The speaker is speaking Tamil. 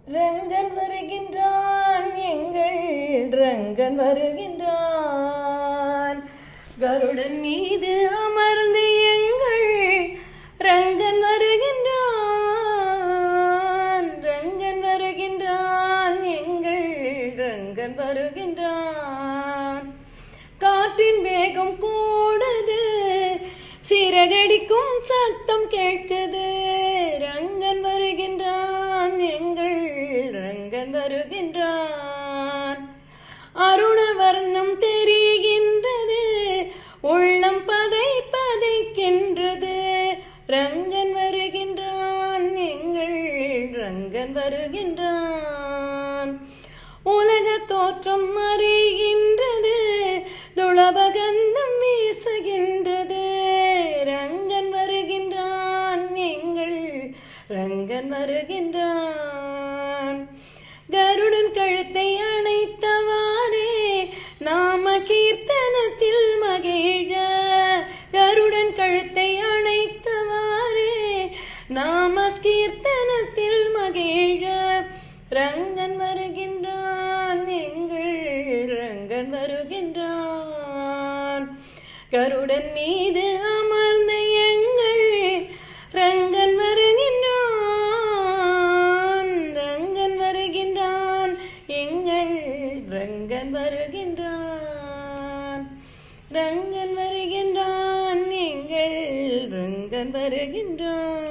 ரங்கன் வருகின்றான், எங்கள் ரங்கன் வருகின்றான். கருடன் மீது அமர்ந்து எங்கள் ரங்கன் வருகின்றான். ரங்கன் வருகின்றான், எங்கள் ரங்கன் வருகின்றான். காற்றின் வேகம் கூடுது, சிறகடிக்கும் சத்தம் கேட்குது. ரங்கன் வருகின்றான், எங்கள் ரங்கன் வருகின்றான். அருண வர்ணம் தெரிகின்றது, உள்ளம் பதை பதைக்கின்றது. ரங்கன் வருகின்றான், எங்கள் ரங்கன் வருகின்றான். உலக தோற்றம் அறிகின்றது, துளபகந்தம் வீசுகின்றது. ரங்கன் வருகின்றான், எங்கள் ரங்கன் வருகின்றான். கருடன் கழுத்தை அணைத்தவாறே நாம கீர்த்தனத்தில் மகிழ. கருடன் கழுத்தை அணைத்தவாறே நாம கீர்த்தனத்தில் மகிழ. ரங்கன் வருகின்றான், எங்கள் ரங்கன் வருகின்றான். கருடன் மீது அமர்ந்த எங்கள் ரங்கன் வருகின்றான். ரங்கன் வருகின்றான், எங்கள் ரங்கன் வருகின்றான். ரங்கன் வருகின்றான், எங்கள் ரங்கன் வருகின்றான்.